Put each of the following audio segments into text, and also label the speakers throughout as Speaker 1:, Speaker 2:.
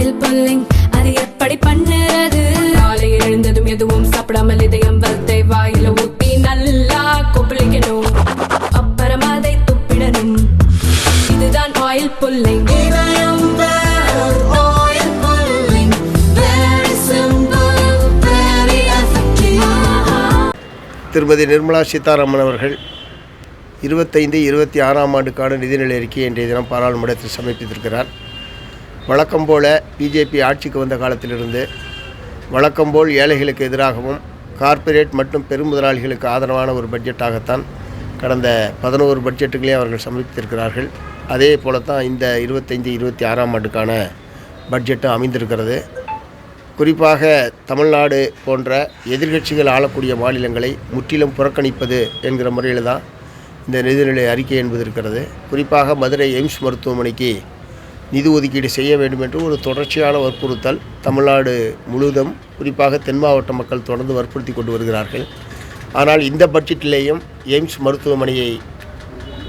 Speaker 1: Oil pulling அது எப்படி பண்ணுறது? காலையில் எழுந்ததும் எதுவும் சாப்பிடாமல் இதயம் வளத்தை வாயில ஊத்தி நல்லா கொப்பளிக்கணும், அப்புறம் அதை துப்பிடணும். இதுதான் ஆயில் புல்லிங்.
Speaker 2: திருமதி நிர்மலா சீதாராமன் அவர்கள் 25-26ஆம் ஆண்டுக்கான நிதிநிலை அறிக்கையை இன்றைய தினம் பாராளுமன்றத்தில் சமர்ப்பித்திருக்கிறார். வழக்கம்போல பிஜேபி ஆட்சிக்கு வந்த காலத்திலிருந்து வழக்கம்போல் ஏழைகளுக்கு எதிராகவும் கார்ப்பரேட் மற்றும் பெருமுதலாளிகளுக்கு ஆதரவான ஒரு பட்ஜெட்டாகத்தான் கடந்த 11 பட்ஜெட்டுகளையும் அவர்கள் சமர்ப்பித்திருக்கிறார்கள். அதே போலத்தான் இந்த 25-26ஆம் ஆண்டுக்கான பட்ஜெட்டும் அமைந்திருக்கிறது. குறிப்பாக தமிழ்நாடு போன்ற எதிர்க்கட்சிகள் ஆளக்கூடிய மாநிலங்களை முற்றிலும் புறக்கணிப்பது என்கிற முறையில் தான் இந்த நிதிநிலை அறிக்கை என்பது இருக்கிறது. குறிப்பாக மதுரை எய்ம்ஸ் மருத்துவமனைக்கு நிதி ஒதுக்கீடு செய்ய வேண்டும் என்று ஒரு தொடர்ச்சியான வற்புறுத்தல் தமிழ்நாடு முழுவதும் குறிப்பாக தென் மாவட்ட மக்கள் தொடர்ந்து வற்புறுத்தி கொண்டு வருகிறார்கள். ஆனால் இந்த பட்ஜெட்டிலேயும் எய்ம்ஸ் மருத்துவமனையை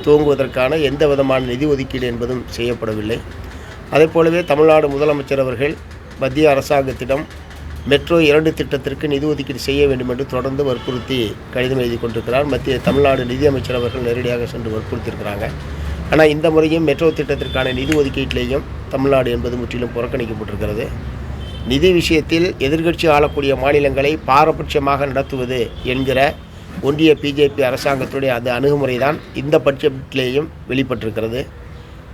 Speaker 2: துவங்குவதற்கான எந்த விதமான நிதி ஒதுக்கீடு என்பதும் செய்யப்படவில்லை. அதே போலவே தமிழ்நாடு முதலமைச்சர் அவர்கள் மத்திய அரசாங்கத்திடம் மெட்ரோ 2 திட்டத்திற்கு நிதி ஒதுக்கீடு செய்ய வேண்டும் என்று தொடர்ந்து வற்புறுத்தி கடிதம் எழுதி கொண்டிருக்கிறார். மத்திய நிதியமைச்சர் அவர்கள் நேரடியாக சென்று வற்புறுத்தியிருக்கிறாங்க. ஆனால் இந்த முறையும் மெட்ரோ திட்டத்திற்கான நிதி ஒதுக்கீட்டிலேயும் தமிழ்நாடு என்பது முற்றிலும் புறக்கணிக்கப்பட்டிருக்கிறது. நிதி விஷயத்தில் எதிர்க்கட்சி ஆளக்கூடிய மாநிலங்களை பாரபட்சமாக நடத்துவது என்கிற ஒன்றிய பிஜேபி அரசாங்கத்துடைய அந்த அணுகுமுறை தான் இந்த பட்ஜெட்டிலேயும் வெளிப்பட்டிருக்கிறது.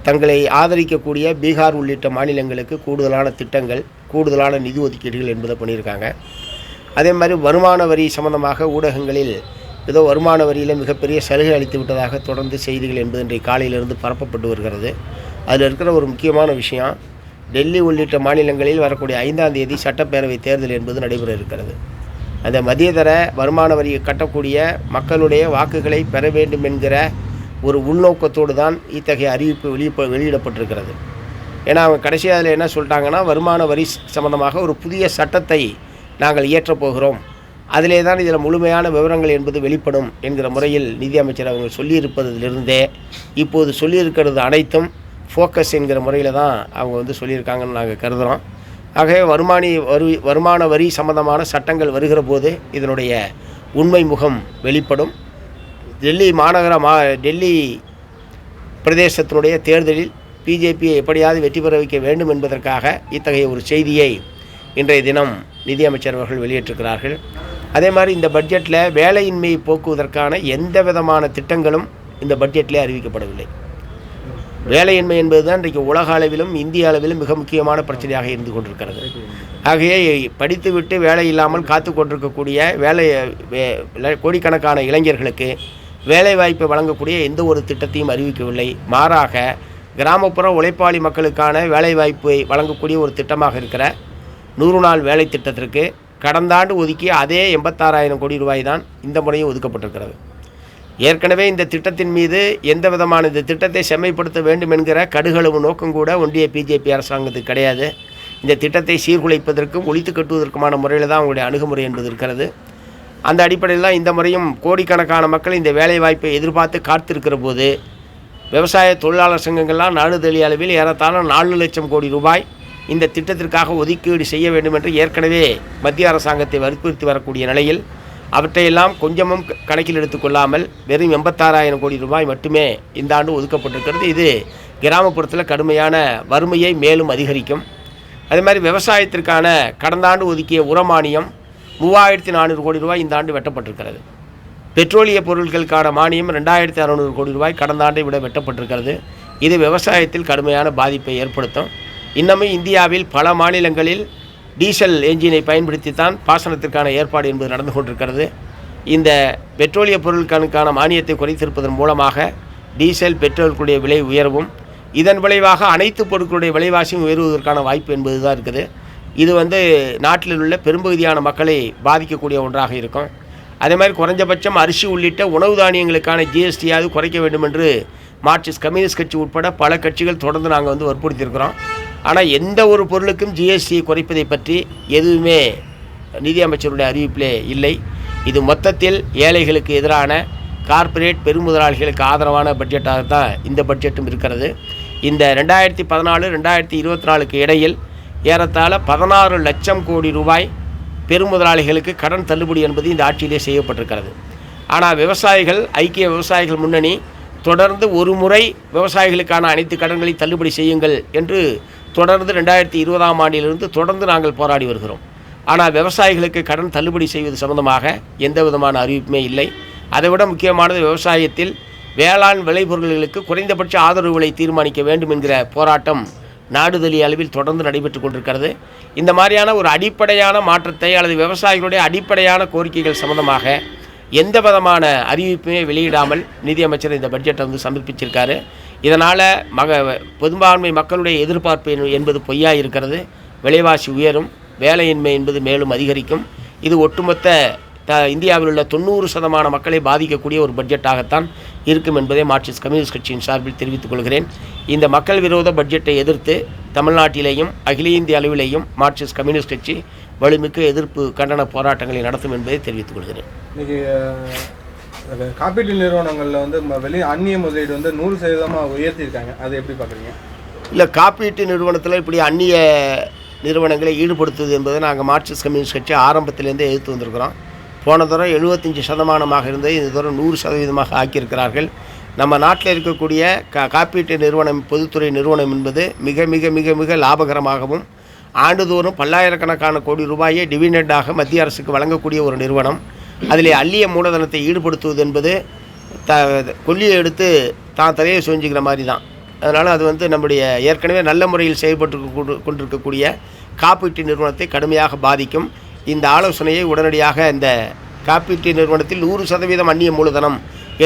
Speaker 2: தங்களை ஆதரிக்கக்கூடிய பீகார் உள்ளிட்ட மாநிலங்களுக்கு கூடுதலான திட்டங்கள், கூடுதலான நிதி ஒதுக்கீடுகள் என்பதை பண்ணியிருக்காங்க. அதே மாதிரி வருமான வரி சம்பந்தமாக ஊடகங்களில் ஏதோ வருமான வரியில் மிகப்பெரிய சலுகை அளித்து விட்டதாக தொடர்ந்து செய்திகள் என்பது இன்றைய காலையிலிருந்து பரப்பப்பட்டு வருகிறது. அதில் இருக்கிற ஒரு முக்கியமான விஷயம், டெல்லி உள்ளிட்ட மாநிலங்களில் வரக்கூடிய 5ஆம் தேதி சட்டப்பேரவை தேர்தல் என்பது நடைபெற இருக்கிறது. அந்த மத்தியதர வருமான வரியை கட்டக்கூடிய மக்களுடைய வாக்குகளை பெற வேண்டும் என்கிற ஒரு உள்நோக்கத்தோடு தான் இத்தகைய அறிவிப்பு வெளியிடப்பட்டிருக்கிறது. ஏன்னா அவங்க கடைசியாக அதில் என்ன சொல்லிட்டாங்கன்னா, வருமான வரி சம்பந்தமாக ஒரு புதிய சட்டத்தை நாங்கள் இயற்றப்போகிறோம், அதிலே தான் இதில் முழுமையான விவரங்கள் என்பது வெளிப்படும் என்கிற முறையில் நிதியமைச்சர் அவங்க சொல்லியிருப்பதிலிருந்தே இப்போது சொல்லியிருக்கிறது அனைத்தும் ஃபோக்கஸ் என்கிற முறையில் தான் அவங்க சொல்லியிருக்காங்கன்னு நாங்கள் கருதுகிறோம். ஆகவே வருமான வரி சம்பந்தமான சட்டங்கள் வருகிற போது இதனுடைய உண்மை முகம் வெளிப்படும். டெல்லி பிரதேசத்தினுடைய தேர்தலில் பிஜேபியை எப்படியாவது வெற்றி பெற வைக்க வேண்டும் என்பதற்காக இத்தகைய ஒரு செய்தியை இன்றைய தினம் நிதியமைச்சர் அவர்கள் வெளியிட்டிருக்கிறார்கள். அதே மாதிரி இந்த பட்ஜெட்டில் வேலையின்மையை போக்குவதற்கான எந்த விதமான திட்டங்களும் இந்த பட்ஜெட்டிலே அறிவிக்கப்படவில்லை. வேலையின்மை என்பது தான் இன்றைக்கு உலக அளவிலும் இந்திய அளவிலும் மிக முக்கியமான பிரச்சனையாக இருந்து கொண்டிருக்கிறது. ஆகையே படித்துவிட்டு வேலை இல்லாமல் காத்து கொண்டிருக்கக்கூடிய கோடிக்கணக்கான இளைஞர்களுக்கு வேலைவாய்ப்பை வழங்கக்கூடிய எந்த ஒரு திட்டத்தையும் அறிவிக்கவில்லை. மாறாக கிராமப்புற உழைப்பாளி மக்களுக்கான வேலைவாய்ப்பை வழங்கக்கூடிய ஒரு திட்டமாக இருக்கிற 100 நாள் வேலை திட்டத்திற்கு கடந்த ஆண்டு ஒதுக்கிய அதே 86,000 கோடி ரூபாய் தான் இந்த முறையும் ஒதுக்கப்பட்டிருக்கிறது. ஏற்கனவே இந்த திட்டத்தின் மீது எந்த விதமான இந்த திட்டத்தை செம்மைப்படுத்த வேண்டும் என்கிற கடுகளவு நோக்கம் கூட ஒன்றிய பிஜேபி அரசாங்கத்துக்கு கிடையாது. இந்த திட்டத்தை சீர்குலைப்பதற்கும் ஒழித்து கட்டுவதற்குமான முறையில் தான் அவங்களுடைய அணுகுமுறை என்பது இருக்கிறது. அந்த அடிப்படையில் தான் இந்த முறையும் கோடிக்கணக்கான மக்கள் இந்த வேலைவாய்ப்பை எதிர்பார்த்து காத்திருக்கிற போது விவசாய தொழிலாளர் சங்கங்கள்லாம் நாடு தழுவிய அளவில் ஏறத்தாழ 4 லட்சம் கோடி ரூபாய் இந்த திட்டத்திற்காக ஒதுக்கீடு செய்ய வேண்டும் என்று ஏற்கனவே மத்திய அரசாங்கத்தை வற்புறுத்தி வரக்கூடிய நிலையில் அவற்றையெல்லாம் கொஞ்சமும் கணக்கில் எடுத்துக்கொள்ளாமல் வெறும் 86,000 கோடி ரூபாய் மட்டுமே இந்த ஆண்டு ஒதுக்கப்பட்டிருக்கிறது. இது கிராமப்புறத்தில் கடுமையான வறுமையை மேலும் அதிகரிக்கும். அதே மாதிரி விவசாயத்திற்கான கடந்த ஆண்டு ஒதுக்கிய உரமானியம் 3,400 கோடி ரூபாய் இந்த ஆண்டு வெட்டப்பட்டிருக்கிறது. பெட்ரோலிய பொருட்களுக்கான மானியம் 2,600 கோடி ரூபாய் கடந்த ஆண்டை விட வெட்டப்பட்டிருக்கிறது. இது விவசாயத்தில் கடுமையான பாதிப்பை ஏற்படுத்தும். இன்னமும் இந்தியாவில் பல மாநிலங்களில் டீசல் என்ஜினை பயன்படுத்தித்தான் பாசனத்திற்கான ஏற்பாடு என்பது நடந்து கொண்டிருக்கிறது. இந்த பெட்ரோலிய பொருட்களுக்கான மானியத்தை குறைத்திருப்பதன் மூலமாக டீசல் பெட்ரோலுடைய விலை உயர்வும், இதன் விளைவாக அனைத்து பொருட்களுடைய விலைவாசியும் உயர்வதற்கான வாய்ப்பு என்பது தான் இருக்குது. இது நாட்டில் உள்ள பெரும்பகுதியான மக்களை பாதிக்கக்கூடிய ஒன்றாக இருக்கும். அதே மாதிரி குறைஞ்சபட்சம் அரிசி உள்ளிட்ட உணவு தானியங்களுக்கான ஜிஎஸ்டியாவது குறைக்க வேண்டும் என்று மார்க்சிஸ்ட் கம்யூனிஸ்ட் கட்சி உட்பட பல கட்சிகள் தொடர்ந்து நாங்கள் வற்புறுத்தியிருக்கிறோம். ஆனால் எந்த ஒரு பொருளுக்கும் ஜிஎஸ்டியை குறைப்பதை பற்றி எதுவுமே நிதியமைச்சருடைய அறிவிப்பிலே இல்லை. இது மொத்தத்தில் ஏழைகளுக்கு எதிரான கார்ப்பரேட் பெருமுதலாளிகளுக்கு ஆதரவான பட்ஜெட்டாக தான் இந்த பட்ஜெட்டும் இருக்கிறது. இந்த 2014-2024 இடையில் ஏறத்தாழ 16 லட்சம் கோடி ரூபாய் பெருமுதலாளிகளுக்கு கடன் தள்ளுபடி என்பது இந்த ஆட்சியிலே செய்யப்பட்டிருக்கிறது. ஆனால் விவசாயிகள், ஐக்கிய விவசாயிகள் முன்னணி தொடர்ந்து ஒரு முறை விவசாயிகளுக்கான அனைத்து கடன்களை தள்ளுபடி செய்யுங்கள் என்று தொடர்ந்து 2020ஆம் ஆண்டிலிருந்து தொடர்ந்து நாங்கள் போராடி வருகிறோம். ஆனால் விவசாயிகளுக்கு கடன் தள்ளுபடி செய்வது சம்பந்தமாக எந்த விதமான அறிவிப்புமே இல்லை. அதைவிட முக்கியமானது, விவசாயத்தில் வேளாண் விளைபொருள்களுக்கு குறைந்தபட்ச ஆதரவு விலை தீர்மானிக்க வேண்டும் என்கிற போராட்டம் நாடுதழிய அளவில் தொடர்ந்து நடைபெற்று கொண்டிருக்கிறது. இந்த மாதிரியான ஒரு அடிப்படையான மாற்றத்தை அல்லது விவசாயிகளுடைய அடிப்படையான கோரிக்கைகள் சம்பந்தமாக எந்த விதமான அறிவிப்புமே வெளியிடாமல் நிதியமைச்சர் இந்த பட்ஜெட்டை சமர்ப்பிச்சிருக்காரு. இதனால் பெரும்பான்மை மக்களுடைய எதிர்பார்ப்பு என்பது பொய்யா இருக்கிறது. விலைவாசி உயரும், வேலையின்மை என்பது மேலும் அதிகரிக்கும். இது ஒட்டுமொத்த இந்தியாவில் உள்ள 90% மக்களை பாதிக்கக்கூடிய ஒரு பட்ஜெட்டாகத்தான் இருக்கும் என்பதை மார்க்சிஸ்ட் கம்யூனிஸ்ட் கட்சியின் சார்பில் தெரிவித்துக் கொள்கிறேன். இந்த மக்கள் விரோத பட்ஜெட்டை எதிர்த்து தமிழ்நாட்டிலேயும் அகில இந்திய அளவிலேயும் மார்க்சிஸ்ட் கம்யூனிஸ்ட் கட்சி வலுமிக்க எதிர்ப்பு கண்டன போராட்டங்களை நடத்தும் என்பதை தெரிவித்துக் கொள்கிறேன்.
Speaker 3: இன்றைக்கி காப்பீட்டு நிறுவனங்களில் அந்நிய முதலீடு 100% உயர்த்தியிருக்காங்க. அதை எப்படி பார்க்குறீங்க?
Speaker 2: இல்லை, காப்பீட்டு நிறுவனத்தில் இப்படி அந்நிய நிறுவனங்களை ஈடுபடுத்துவது என்பதை நாங்கள் மார்க்சிஸ்ட் கம்யூனிஸ்ட் கட்சி ஆரம்பத்திலேருந்தே எதிர்த்து வந்திருக்கிறோம். போன தரம் 75% இருந்தது, இந்த தரம் 100% ஆக்கியிருக்கிறார்கள். நம்ம நாட்டில் இருக்கக்கூடிய காப்பீட்டு நிறுவனம், பொதுத்துறை நிறுவனம் என்பது மிக மிக மிக மிக லாபகரமாகவும் ஆண்டுதோறும் பல்லாயிரக்கணக்கான கோடி ரூபாயை டிவிடெண்டாக மத்திய அரசுக்கு வழங்கக்கூடிய ஒரு நிறுவனம். அதில் அந்நிய மூலதனத்தை ஈடுபடுத்துவது என்பது கொல்லியை எடுத்து தான் தலையை சொஞ்சிக்கிற மாதிரி தான். அதனால் அது நம்முடைய ஏற்கனவே நல்ல முறையில் செயல்பட்டு கொண்டிருக்கக்கூடிய காப்பீட்டு நிறுவனத்தை கடுமையாக பாதிக்கும். இந்த ஆலோசனையை உடனடியாக இந்த காப்பீட்டு நிறுவனத்தில் 100% அந்நிய மூலதனம்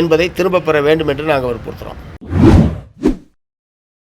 Speaker 2: என்பதை திரும்பப் பெற வேண்டும் என்று நாங்கள் வற்புறுத்துகிறோம்.